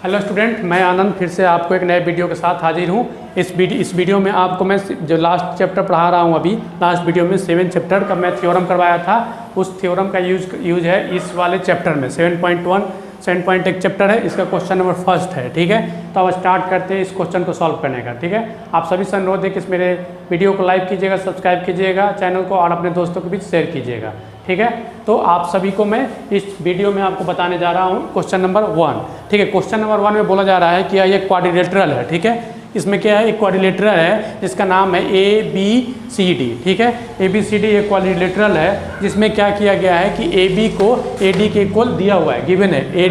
Hello student, मैं आनंद फिर से आपको एक नए वीडियो के साथ हाजिर हूँ। इस वीडियो में आपको मैं जो लास्ट चैप्टर पढ़ा रहा हूँ अभी लास्ट वीडियो में 7 चैप्टर का मैं थ्योरम करवाया था। उस थ्योरम का यूज है इस वाले चैप्टर में 7.1 7.1 चैप्टर है। इसका क्वेश्चन नंबर फर्स्ट है। ठीक है, तो अब स्टार्ट करते हैं इस क्वेश्चन को सॉल्व करने का। ठीक है, आप सभी से अनुरोध है कि इस मेरे वीडियो को लाइक कीजिएगा, सब्सक्राइब कीजिएगा चैनल को और अपने दोस्तों के बीच शेयर कीजिएगा। ठीक है, तो आप सभी को मैं इस वीडियो में आपको बताने जा रहा हूँ क्वेश्चन नंबर 1। ठीक है, क्वेश्चन नंबर 1 में बोला जा रहा है कि यह एक क्वाड्रिलेटरल है। ठीक है, इसमें क्या है, एक क्वाड्रिलेटरल है जिसका नाम है ABCD। ठीक है, ABCD एक क्वाड्रिलेटरल है जिसमें क्या किया गया है कि AB को AD के इक्वल दिया हुआ है, गिवन है।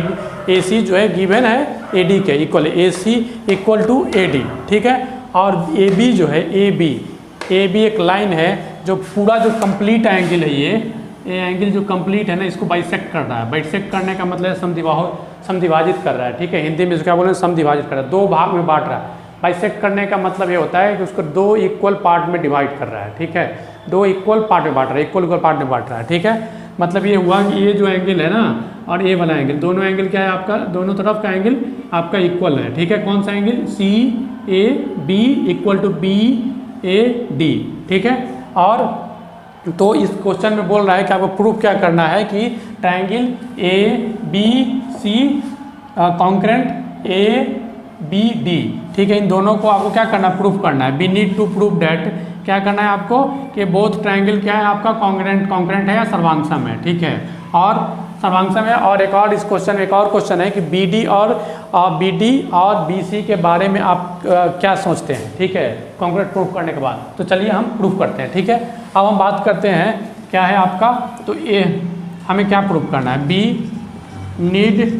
AC जो है गिवन है AD के equal, AC equal to AD। ठीक है, और AB जो है AB एक लाइन है जो पूरा जो कंप्लीट एंगल है, ये एंगल जो कंप्लीट है ना, इसको बाइसेक्ट कर रहा है। बाइसेक्ट करने का मतलब समद्विभाजित कर रहा है। ठीक है, हिंदी में इसको क्या बोले, समद्विभाजित कर रहा है, दो भाग में बांट रहा है। बाइसेक्ट करने का मतलब ये होता है कि उसको दो इक्वल पार्ट में डिवाइड कर रहा है। ठीक है, दो इक्वल पार्ट में बांट रहा है, इक्वल पार्ट में बांट रहा है। ठीक है, मतलब ये हुआ कि ये जो एंगल है ना और ये वाला एंगल, दोनों एंगल क्या है आपका, दोनों तरफ का एंगल आपका इक्वल है। ठीक है, कौन सा angle, CAB equal to BAD। ठीक है, और तो इस क्वेश्चन में बोल रहा है कि आपको प्रूफ क्या करना है कि ट्रायंगल ABC कॉन्करेंट ABD। ठीक है, इन दोनों को आपको क्या करना है, प्रूफ करना है। We need to proof that, क्या करना है आपको कि बोथ ट्रायंगल क्या है आपका, कॉन्करेंट है या सर्वांगसम है। ठीक है, और सर्वांगसम है। और एक और इस क्वेश्चन में एक और क्वेश्चन है कि BD और BC के बारे में आप क्या सोचते हैं। ठीक है, कॉन्करेंट प्रूफ करने के बाद तो चलिए हम प्रूफ करते हैं। ठीक है, अब हम बात करते हैं क्या है आपका, तो ये हमें क्या प्रूफ करना है, we need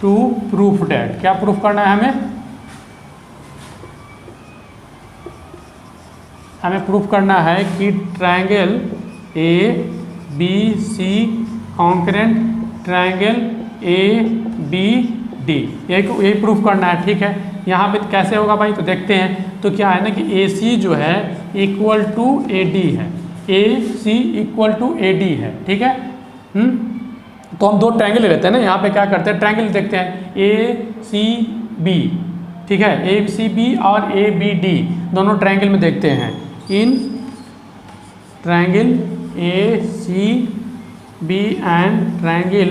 to proof that, क्या प्रूफ करना है हमें प्रूफ करना है कि triangle ABC congruent triangle ABD, यही प्रूफ करना है। ठीक है, यहाँ पे कैसे होगा भाई, तो देखते हैं। तो क्या है ना कि AC जो है इक्वल टू AD है, AC इक्वल टू AD है। ठीक है, तो हम दो ट्रायंगल लेते हैं ना, यहाँ पे क्या करते हैं, ट्रायंगल देखते हैं ACB। ठीक है, ACB और ABD दोनों ट्रायंगल में देखते हैं। In triangle ACB and triangle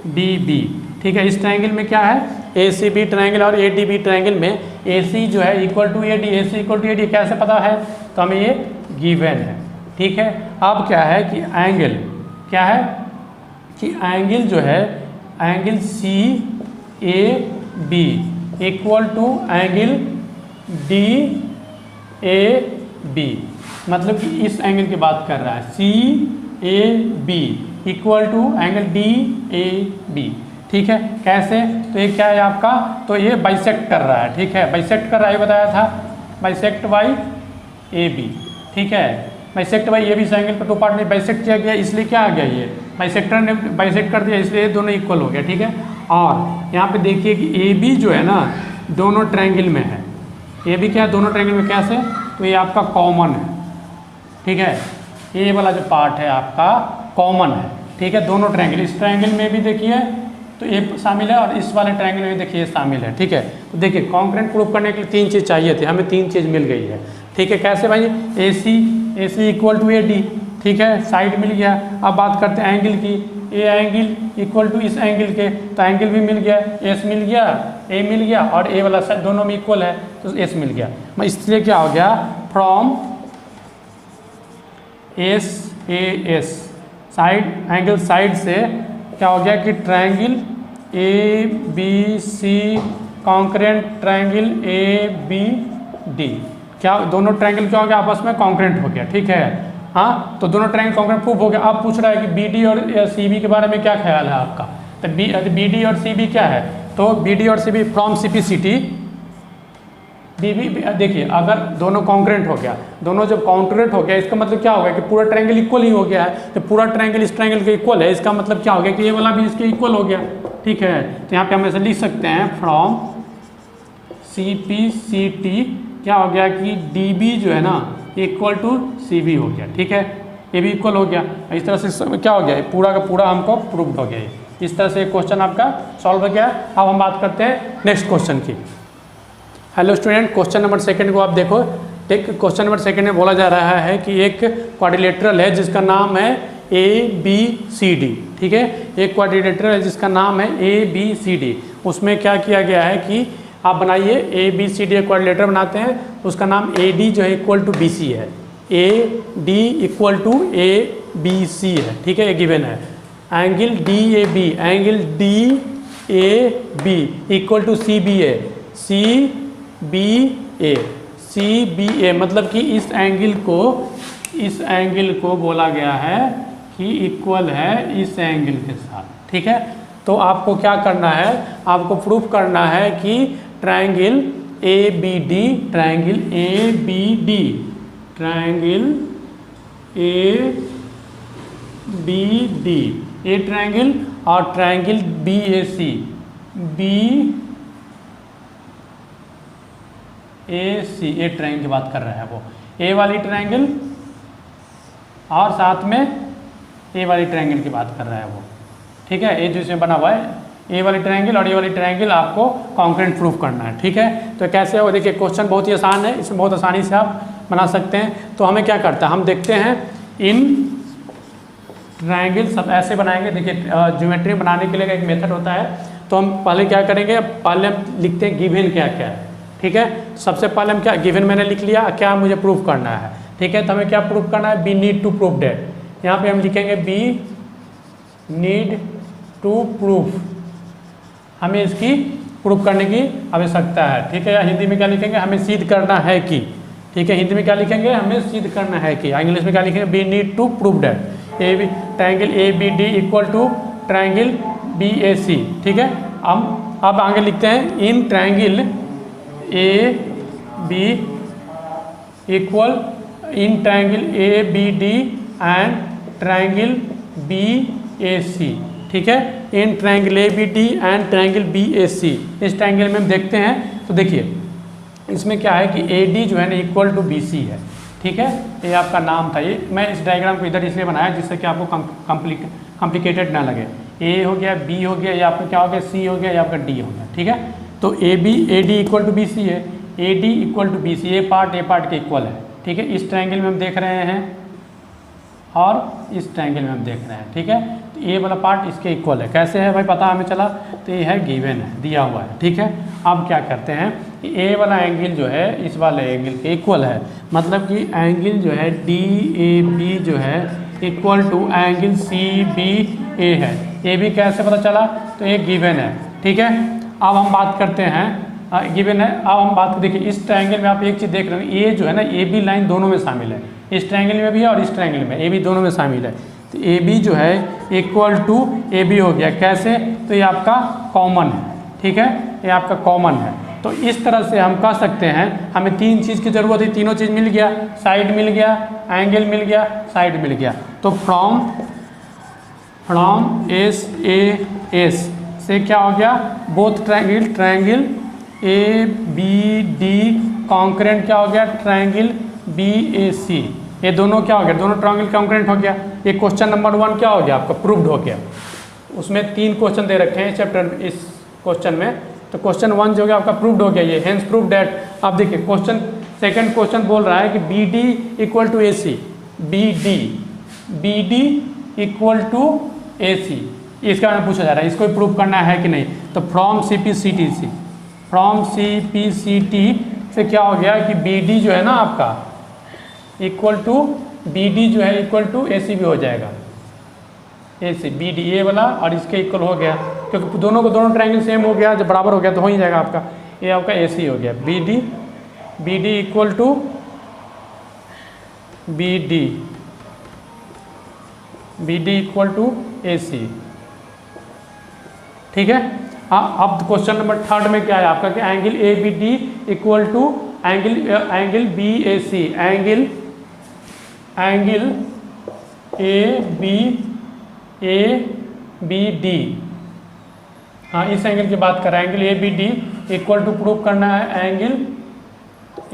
ADB। ठीक है, इस ट्रायंगल में क्या है, ACB ट्रायंगल और ADB ट्रायंगल में AC जो है equal to AD, AC equal to AD कैसे पता है, तो हमें ये गिवन है। ठीक है, अब क्या है कि एंगल क्या है कि एंगल जो है angle CAB equal to angle DAB, मतलब कि इस एंगल की बात कर रहा है, CAB equal to angle DAB। ठीक है, कैसे, तो ये क्या है आपका, तो ये बाइसेक्ट कर रहा है। ठीक है, बाइसेक्ट कर रहा है, बताया था, बाइसेक्ट बाई AB। ठीक है, बाइसेक्ट बाई AB एंगल पर दो पार्ट में बाइसेक्ट किया गया, इसलिए क्या आ गया, ये बाइसेक्टर ने बाइसेक्ट कर दिया, इसलिए दोनों इक्वल हो गया। ठीक है, और यहाँ पे देखिए कि AB जो है ना दोनों ट्रायंगल में है, AB क्या है दोनों ट्रायंगल में, कैसे, तो ये आपका कॉमन है। ठीक है, ये वाला जो पार्ट है आपका कॉमन है। ठीक है, दोनों ट्रायंगल, इस ट्रायंगल में भी देखिए तो ये शामिल है और इस वाले ट्रायंगल में देखिए शामिल है। ठीक है, तो देखिए कॉन्करेंट प्रूफ करने के लिए 3 चीज़ चाहिए थी, हमें 3 चीज़ मिल गई है। ठीक है, कैसे भाई, AC इक्वल टू AD। ठीक है, साइड मिल गया। अब बात करते हैं एंगल की, ए एंगल इक्वल टू इस एंगल के, तो एंगल भी मिल गया, S मिल गया, A मिल गया, और A वाला साइड दोनों में इक्वल है तो S मिल गया। इसलिए क्या हो गया, from SAS side, angle side से क्या हो गया कि triangle ABC congruent triangle ABD, क्या दोनों ट्रायंगल क्या हो गया, आपस में कॉन्करेंट हो गया। ठीक है, हाँ, तो दोनों ट्रायंगल कॉन्करेंट प्रूफ हो गया। अब पूछ रहा है कि BD और CB के बारे में क्या ख्याल है आपका, तो BD और CB क्या है, तो BD और CB फ्रॉम CPCT BB। देखिए अगर दोनों कॉन्करेंट हो गया, दोनों जब कॉन्करेंट हो गया इसका मतलब क्या होगा कि पूरा ट्रायंगल इक्वल ही हो गया है। तो पूरा ट्रायंगल इस ट्रायंगल के इक्वल है, इसका मतलब क्या हो गया कि ये वाला भी इसके इक्वल हो गया। ठीक है, तो यहाँ पे हम ऐसे लिख सकते हैं फ्रॉम CPCT क्या हो गया कि DB जो है ना इक्वल टू CB हो गया। ठीक है, ये भी इक्वल हो गया। इस तरह से क्या हो गया, पूरा का पूरा हमको प्रूव्ड हो गया। इस तरह से क्वेश्चन आपका सॉल्व हो गया। अब हम बात करते हैं नेक्स्ट क्वेश्चन की। Hello student, question number second को आप देखो। क्वेश्चन नंबर सेकंड में बोला जा रहा है कि एक क्वाड्रिलेटरल है जिसका नाम है ABCD। ठीक है, एक क्वाड्रिलेटरल है जिसका नाम है ABCD। उसमें क्या किया गया है कि आप बनाइए ABCD एक क्वाड्रिलेटरल बनाते हैं, उसका नाम AD जो है इक्वल टू BC है, AD इक्वल टू ABC है। ठीक है, ये गिवन है। Angle DAB, angle DAB equal to CBA, CBA मतलब कि इस एंगल को बोला गया है कि इक्वल है इस एंगल के साथ। ठीक है, तो आपको क्या करना है, आपको प्रूफ करना है कि triangle ABD, triangle ABD, triangle ABD, a triangle और triangle BAC, BAC a triangle की बात कर रहा है वो, ए वाली ट्रायंगल और साथ में ए वाली ट्रायंगल की बात कर रहा है वो। ठीक है, ये जो इसमें बना हुआ है ए वाली ट्रायंगल और ए वाली ट्रायंगल आपको कॉन्करेंट प्रूफ करना है। ठीक है, तो कैसे हो, देखिए क्वेश्चन बहुत ही आसान है, इसमें बहुत आसानी से आप बना सकते हैं। तो हमें क्या करता है, हम देखते हैं इन ट्रायंगल सब ऐसे बनाएंगे। देखिए ज्योमेट्री बनाने के लिए एक मेथड होता है, तो हम पहले क्या करेंगे, पहले हम लिखते हैं गिवन क्या क्या है। ठीक है, सबसे पहले हम क्या, गिवन मैंने लिख लिया, क्या मुझे प्रूफ करना है। ठीक है, तो हमें क्या प्रूफ करना है, we need to proof that. यहाँ पे हम लिखेंगे बी नीड टू प्रूफ, हमें इसकी प्रूफ करने की आवश्यकता है। ठीक है, या हिंदी में क्या लिखेंगे, हमें सिद्ध करना है कि। ठीक है, हिंदी में क्या लिखेंगे, हमें सिद्ध करना है कि। इंग्लिश में क्या लिखेंगे, we need to proof that triangle ABD equal to triangle BAC। ठीक है, अब आगे लिखते हैं in triangle AB equal in triangle ABD and triangle BAC। ठीक है, in triangle ABD and triangle BAC। इस ट्रायंगल में हम देखते हैं, तो देखिए इसमें क्या है कि AD जो है ना इक्वल टू BC है। ठीक है, ये आपका नाम था। ये मैं इस डायग्राम को इधर इसलिए बनाया जिससे कि आपको कॉम्प्लिकेटेड ना लगे। A हो गया, B हो गया, या आपका क्या हो गया, C हो गया, या आपका D हो गया। ठीक है, तो AD इक्वल टू BC है, AD equal to BC, A part के इक्वल है। ठीक है, इस ट्रायंगल में हम देख रहे हैं और इस ट्रायंगल में हम देख रहे हैं। ठीक है, तो ए वाला पार्ट इसके इक्वल है। कैसे है भाई, पता हमें चला, तो ये है गिवन है, दिया हुआ है। ठीक है, अब क्या करते हैं, ए वाला एंगल जो है इस वाले एंगल के इक्वल है, मतलब कि एंगल जो है DAB जो है इक्वल टू एंगल CBA है। ये भी कैसे पता चला, तो ये गिवन है। ठीक है, अब हम बात करते हैं, गिवन है। अब हम बात, देखिए इस ट्रायंगल में आप एक चीज़ देख रहे हैं, ये जो है ना AB लाइन दोनों में शामिल है, इस ट्रायंगल में भी है और इस ट्रायंगल में, AB दोनों में शामिल है। तो AB जो है इक्वल टू AB हो गया। कैसे, तो ये आपका कॉमन है। ठीक है, ये आपका कॉमन है। तो इस तरह से हम कह सकते हैं, हमें तीन चीज़ की ज़रूरत है, तीनों चीज़ मिल गया, साइड मिल गया, एंगल मिल गया, साइड मिल गया। तो फ्रॉम SAS से क्या हो गया, बोथ ट्रायंगल ABD कॉन्करेंट क्या हो गया, ट्रायंगल BAC। ये दोनों क्या हो गया, दोनों ट्रायंगल कॉन्करेंट हो गया। ये क्वेश्चन नंबर 1 क्या हो गया आपका, प्रूव्ड हो गया। उसमें 3 क्वेश्चन दे रखे हैं चैप्टर, इस क्वेश्चन में, तो क्वेश्चन 1 जो है आपका प्रूव्ड हो गया, ये हेंस प्रूव डेट। अब देखिए क्वेश्चन सेकंड क्वेश्चन बोल रहा है कि BD equal to AC, BD equal to AC, इसका पूछा जा रहा है, इसको प्रूव करना है कि नहीं। तो फ्रॉम CPCT से क्या हो गया कि BD जो है ना आपका इक्वल टू BD जो है इक्वल टू AC भी हो जाएगा, AC BD ए वाला और इसके इक्वल हो गया, क्योंकि दोनों को दोनों ट्रायंगल सेम हो गया, जब बराबर हो गया तो हो ही जाएगा आपका, ये आपका AC हो गया। BD equal to BD equal to AC। ठीक है, अब क्वेश्चन नंबर 3 में क्या है आपका कि angle ABD equal to angle BAC, angle ABD, हाँ इस एंगल की बात कर रहे हैं, angle ABD equal to prove करना है एंगल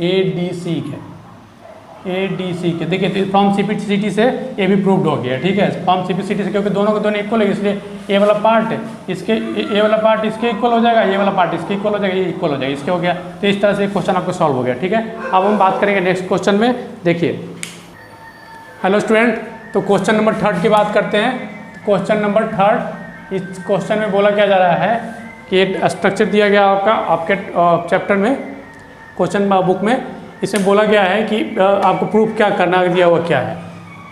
ADC के। ADC के, देखिए फ्रॉम CPCT से ये भी प्रूव्ड हो गया, ठीक है, फ्रॉम CPCT से, क्योंकि दोनों के दोनों इक्वल है, इसलिए ये वाला पार्ट इसके, ये वाला पार्ट इसके इक्वल हो जाएगा, ये वाला पार्ट इसके इक्वल हो जाएगा, ये इक्वल हो जाएगा, इसके हो गया। तो इस तरह से क्वेश्चन आपको सॉल्व हो गया, ठीक है। अब हम बात करेंगे नेक्स्ट क्वेश्चन में। देखिए हेलो स्टूडेंट, तो क्वेश्चन नंबर 3 की बात करते हैं। क्वेश्चन नंबर 3, इस क्वेश्चन में बोला क्या जा रहा है कि एक स्ट्रक्चर दिया गया आपके चैप्टर में, क्वेश्चन बुक में, इसमें बोला गया है कि आपको प्रूफ क्या करना है। दिया हुआ क्या है,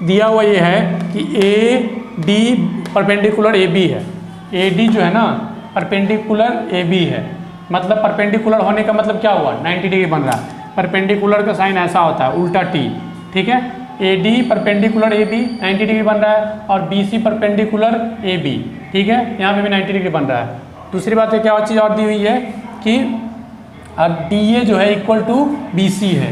दिया हुआ ये है कि AD परपेंडिकुलर AB है। AD जो है ना परपेंडिकुलर AB है, मतलब परपेंडिकुलर होने का मतलब क्या हुआ, 90 डिग्री बन रहा है। परपेंडिकुलर का साइन ऐसा होता है, उल्टा T, ठीक है। AD परपेंडिकुलर AB 90 डिग्री बन रहा है, और BC परपेंडिकुलर AB, ठीक है, यहाँ पे भी 90 डिग्री बन रहा है। दूसरी बात है क्या चीज़ और दी हुई है कि DA जो है इक्वल टू BC है,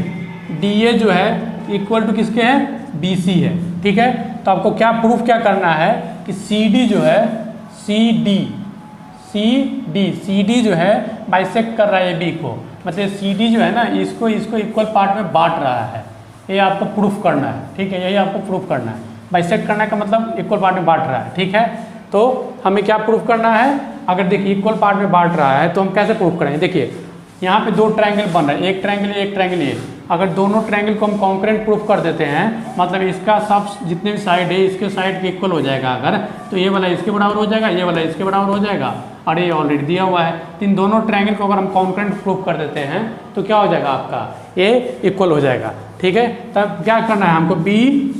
DA जो है इक्वल टू किसके हैं, BC है, ठीक है। तो आपको क्या प्रूफ क्या करना है कि CD जो है CD जो है बाइसेक्ट कर रहा है AB को, मतलब CD जो है ना इसको इक्वल पार्ट में बांट रहा है, ये आपको प्रूफ करना है, ठीक है, यही आपको प्रूफ करना है। बाइसेक्ट करने का मतलब इक्वल पार्ट में बांट रहा है, ठीक है। तो हमें क्या प्रूफ करना है, अगर देखिए इक्वल पार्ट में बांट रहा है तो हम कैसे प्रूफ करेंगे। देखिए यहाँ पे 2 ट्रायंगल बन रहा है, एक ट्रायंगल ये, एक ट्रायंगल ये। अगर दोनों ट्रायंगल को हम कॉन्करेंट प्रूफ कर देते हैं, मतलब इसका सब जितने भी साइड है इसके साइड के इक्वल हो जाएगा अगर, तो ये वाला इसके बराबर हो जाएगा, ये वाला इसके बराबर हो जाएगा, और ये ऑलरेडी दिया हुआ है। इन दोनों ट्रायंगल को अगर हम कॉन्करेंट प्रूफ कर देते हैं तो क्या हो जाएगा आपका, ये इक्वल हो जाएगा, ठीक है। तब क्या करना है हमको, we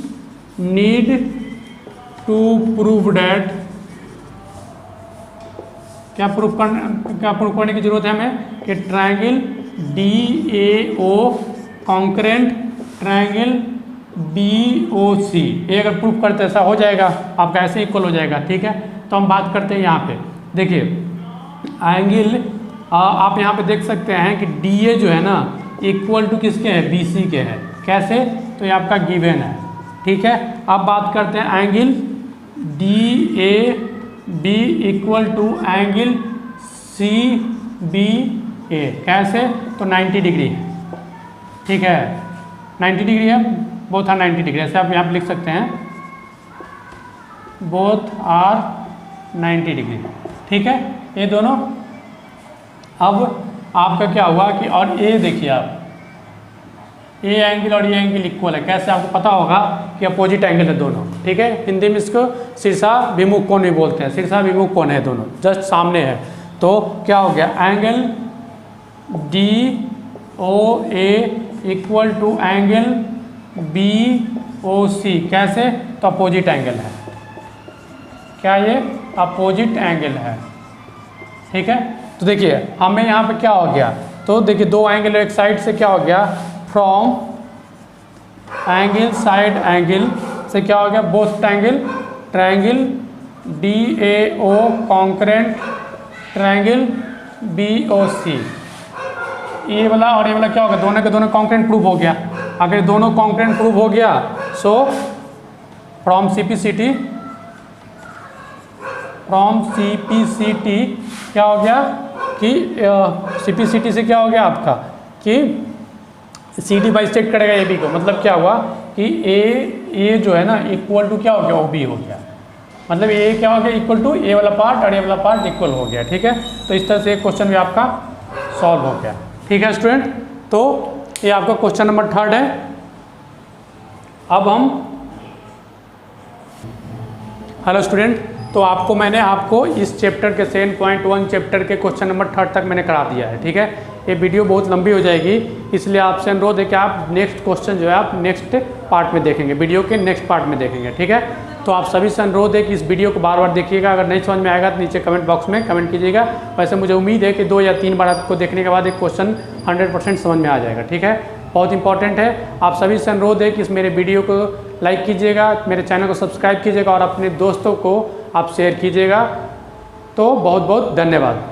need to prove that, क्या प्रूफ करने की जरूरत है हमें कि triangle DAO congruent triangle BOC, ये अगर प्रूफ करते ऐसा हो जाएगा आपका, ऐसे इक्वल हो जाएगा, ठीक है। तो हम बात करते हैं यहाँ पे, देखिए एंगल आप यहाँ पे देख सकते हैं कि DA जो है ना इक्वल टू किसके है, BC के है। कैसे, तो ये आपका गिवन है, ठीक है। अब बात करते हैं angle DAB equal to angle CBA, कैसे, तो 90 डिग्री है, ठीक है, 90 डिग्री है, बोथ आर 90 डिग्री, ऐसे आप यहाँ पे लिख सकते हैं, बोथ आर 90 डिग्री, ठीक है, ये दोनों। अब आपका क्या हुआ कि, और ये देखिए आप, ये एंगल और ये एंगल इक्वल है, कैसे आपको पता होगा कि अपोजिट एंगल है दोनों, ठीक है। हिंदी में इसको शीर्षा विमुख कोण भी बोलते हैं, शीर्षा विमुख कोण है दोनों, जस्ट सामने है। तो क्या हो गया, angle DOA equal to angle BOC, कैसे, तो अपोजिट एंगल है, क्या ये अपोजिट एंगल है, ठीक है। तो देखिए हमें यहाँ पे क्या हो गया, तो देखिए 2 एंगल एक साइड से क्या हो गया, फ्रॉम एंगल साइड एंगल से क्या हो गया, both triangle DAO congruent triangle BOC, ये वाला और ये वाला क्या होगा, दोनों के दोनों कॉन्करेंट प्रूव हो गया। अगर दोनों कॉन्करेंट प्रूव हो गया, सो फ्रॉम CPCT क्या हो गया कि CPCT से क्या हो गया आपका कि CD बाइसेक्ट करेगा AB को, मतलब क्या हुआ कि A जो है ना इक्वल टू क्या हो गया, OB हो गया, मतलब A क्या हो गया, इक्वल टू A वाला पार्ट और A वाला पार्ट इक्वल हो गया, ठीक है। तो इस तरह से क्वेश्चन भी आपका सॉल्व हो गया, ठीक है स्टूडेंट। तो ये आपका क्वेश्चन नंबर 3 है। अब हम, हेलो स्टूडेंट, तो मैंने आपको इस चैप्टर के 7.1 चैप्टर के क्वेश्चन नंबर 3 तक मैंने करा दिया है, ठीक है। ये वीडियो बहुत लंबी हो जाएगी, इसलिए आपसे अनुरोध है कि आप नेक्स्ट क्वेश्चन जो है आप नेक्स्ट पार्ट में देखेंगे, वीडियो के नेक्स्ट पार्ट में देखेंगे, ठीक है। तो आप सभी से अनुरोध है कि इस वीडियो को बार बार देखिएगा, अगर नहीं समझ में आएगा तो नीचे कमेंट बॉक्स में कमेंट कीजिएगा। वैसे मुझे उम्मीद है कि 2 या 3 बार आपको देखने के बाद एक क्वेश्चन 100% समझ में आ जाएगा, ठीक है। बहुत इंपॉर्टेंट है, आप सभी से अनुरोध है कि इस मेरे वीडियो को लाइक कीजिएगा, मेरे चैनल को सब्सक्राइब कीजिएगा और अपने दोस्तों को आप शेयर कीजिएगा। तो बहुत बहुत धन्यवाद।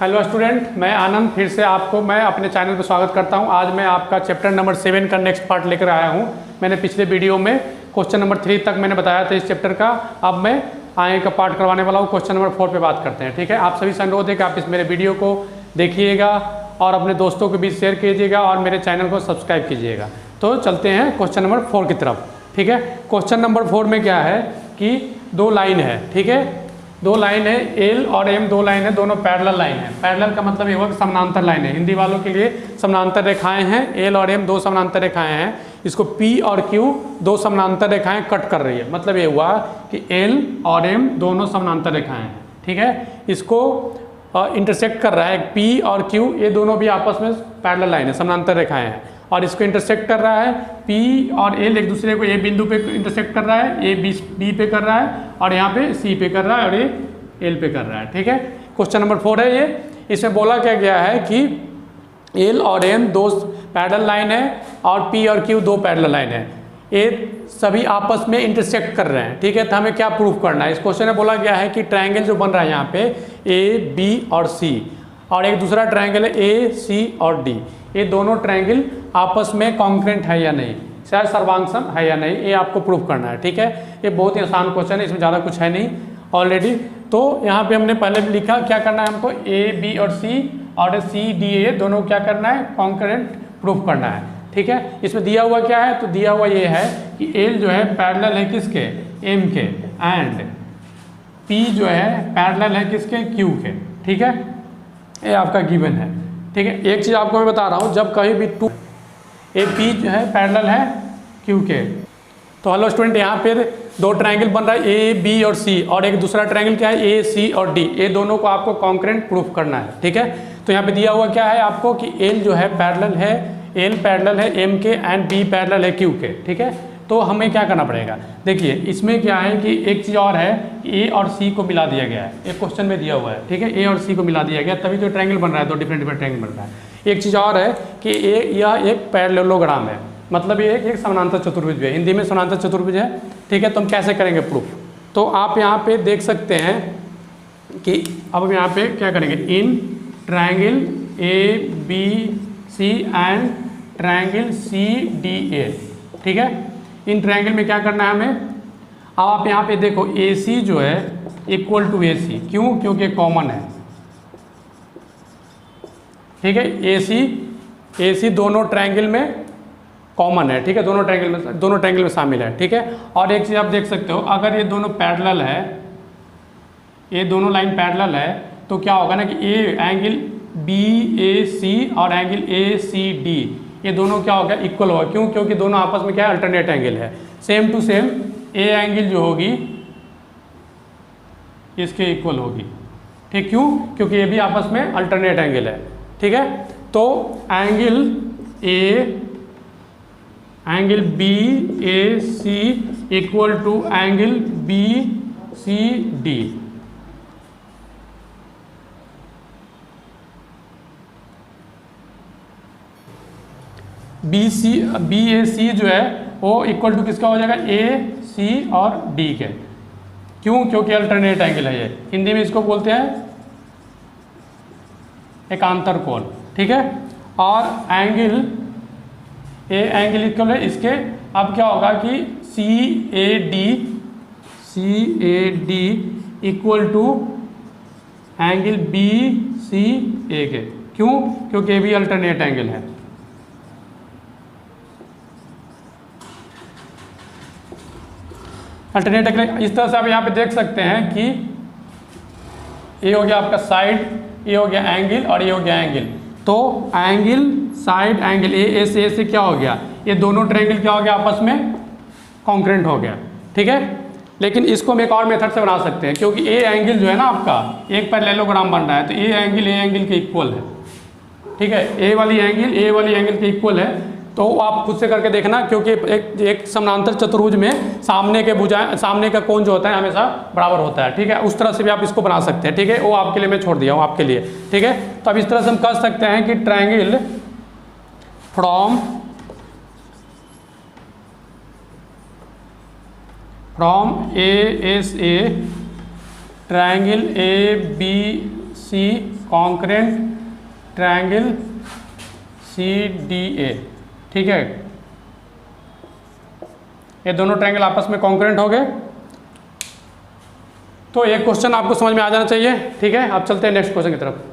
हेलो स्टूडेंट, मैं आनंद फिर से मैं अपने चैनल पर स्वागत करता हूं। आज मैं आपका चैप्टर नंबर 7 का नेक्स्ट पार्ट लेकर आया हूं। मैंने पिछले वीडियो में क्वेश्चन नंबर 3 तक मैंने बताया था इस चैप्टर का, अब मैं आगे का पार्ट करवाने वाला हूं। क्वेश्चन नंबर 4 पे बात करते हैं, ठीक है। आप सभी से अनुरोध है कि आप इस मेरे वीडियो को देखिएगा और अपने दोस्तों के बीच शेयर कीजिएगा और मेरे चैनल को सब्सक्राइब कीजिएगा। तो चलते हैं क्वेश्चन नंबर 4 की तरफ। ठीक है, क्वेश्चन नंबर 4 में क्या है कि 2 लाइन है। ठीक है, 2 लाइन है, एल और एम 2 लाइन है, दोनों पैरेलल लाइन है। पैरेलल का मतलब ये हुआ कि समानांतर लाइन है। हिंदी वालों के लिए समानांतर रेखाएं हैं, एल और एम 2 समानांतर रेखाएं हैं। इसको पी और क्यू 2 समानांतर रेखाएं कट कर रही है। मतलब ये हुआ कि एल और एम दोनों समानांतर रेखाएं हैं। ठीक है, इसको इंटरसेक्ट कर रहा है पी और क्यू, ये दोनों भी आपस में पैरेलल लाइन है, समानांतर रेखाएं हैं। और इसको इंटरसेक्ट कर रहा है पी और एल एक दूसरे को ए बिंदु पे इंटरसेक्ट कर रहा है, ए बी पे कर रहा है और यहाँ पे सी पे कर रहा है और ये एल पे कर रहा है। ठीक है, क्वेश्चन नंबर 4 है ये। इसमें बोला क्या गया है कि एल और एम 2 पैरेलल लाइन है और पी और क्यू 2 पैरेलल लाइन है। ये सभी आपस में इंटरसेक्ट कर रहे हैं। ठीक है, तो हमें क्या प्रूफ करना है? इस क्वेश्चन में बोला गया है कि ट्रायंगल जो बन रहा है यहाँ पे ए बी और सी, और एक दूसरा ट्रायंगल है ए सी और डी, ये दोनों ट्रायंगल आपस में कॉन्ग्रुएंट है या नहीं, शायद सर्वांगसम है या नहीं, ये आपको प्रूफ करना है। ठीक है, ये बहुत ही आसान क्वेश्चन है, इसमें ज़्यादा कुछ है नहीं ऑलरेडी। तो यहाँ पे हमने पहले भी लिखा क्या करना है हमको, ए बी और सी डी ए दोनों क्या करना है, कॉन्करेंट प्रूफ करना है। ठीक है, इसमें दिया हुआ क्या है, तो दिया हुआ ये है कि एल जो है पैरेलल है किसके, एम के, एंड पी जो है पैरेलल है किसके, क्यू के। ठीक है, ये आपका गिवन है। ठीक है, एक चीज़ आपको मैं बता रहा हूँ, जब कहीं भी ए पी जो है पैरेलल है क्यू के, तो हेलो स्टूडेंट यहाँ पे 2 ट्रायंगल बन रहा है ए बी और सी, और एक दूसरा ट्रायंगल क्या है ए सी और डी, ये दोनों को आपको कॉन्करेंट प्रूफ करना है। ठीक है, तो यहाँ पे दिया हुआ क्या है आपको कि एल जो है पैरेलल है, एल पैरेलल है एम के एंड बी पैरेलल है क्यू के। ठीक है, तो हमें क्या करना पड़ेगा, देखिए इसमें क्या है कि एक चीज़ और है, ए और सी को मिला दिया गया है, एक क्वेश्चन में दिया हुआ है। ठीक है, ए और सी को मिला दिया गया, तभी तो ट्रायंगल बन रहा है, 2 डिफरेंट ट्रायंगल बन रहा है। एक चीज़ और है कि यह एक पैरेललोग्राम है, मतलब ये एक समानांतर चतुर्भुज है, हिंदी में समानांतर चतुर्भुज है। ठीक है, तो हम कैसे करेंगे प्रूफ, तो आप यहाँ पे देख सकते हैं कि अब हम यहाँ पे क्या करेंगे, in triangle A B C and triangle C D A. ठीक है, इन ट्रायंगल में क्या करना है हमें, अब आप यहाँ पे देखो ए सी जो है इक्वल टू ए सी, क्यों, क्योंकि कॉमन है। ठीक है, ए सी दोनों ट्रायंगल में कॉमन है। ठीक है, दोनों ट्रायंगल में शामिल है। ठीक है, और एक चीज़ आप देख सकते हो, अगर ये दोनों पैरेलल है, ये दोनों लाइन पैरेलल है, तो क्या होगा ना कि ए एंगल बी ए सी और एंगल ए सी डी, ये दोनों क्या होगा, इक्वल होगा। क्यों, क्योंकि दोनों आपस में क्या है, अल्टरनेट एंगल है, same to same a angle जो होगी इसके इक्वल होगी। ठीक, क्यों, क्योंकि ये भी आपस में अल्टरनेट एंगल है। ठीक है, तो angle angle B A C equal to angle B C D. B A C जो है वो इक्वल टू किसका हो जाएगा, ए सी और डी के। क्यों, क्योंकि अल्टरनेट एंगल है ये, हिंदी में इसको बोलते हैं एकांतर कोण। ठीक है, और एंगल ए एंगल इक्वल है इसके, अब क्या होगा कि C A D equal to angle B C A के। क्यों, क्योंकि ये भी अल्टरनेट एंगल है। अल्टरनेट एंगल इस तरह से आप यहाँ पे देख सकते हैं कि ये हो गया आपका साइड, ये हो गया एंगल और ये हो गया एंगल। तो एंगल साइड एंगल ए से क्या हो गया, ये दोनों ट्रायंगल क्या हो गया, आपस में कॉन्करेंट हो गया। ठीक है, लेकिन इसको हम एक और मेथड से बना सकते हैं, क्योंकि ए एंगल जो है ना आपका एक पैरेललोग्राम बन रहा है, तो ए एंगल के इक्वल है। ठीक है, ए वाली एंगल के इक्वल है, तो आप खुद से करके देखना, क्योंकि एक समानांतर चतुर्भुज में सामने का कोण जो होता है हमेशा बराबर होता है। ठीक है, उस तरह से भी आप इसको बना सकते हैं। ठीक है, वो आपके लिए मैं छोड़ दिया हूँ आपके लिए। ठीक है, तो अब इस तरह से हम कर सकते हैं कि triangle from a triangle A B C congruent triangle C D A. ठीक है, ये दोनों ट्रायंगल आपस में कॉन्करेंट हो गए। तो ये क्वेश्चन आपको समझ में आ जाना चाहिए। ठीक है, अब चलते हैं नेक्स्ट क्वेश्चन की तरफ।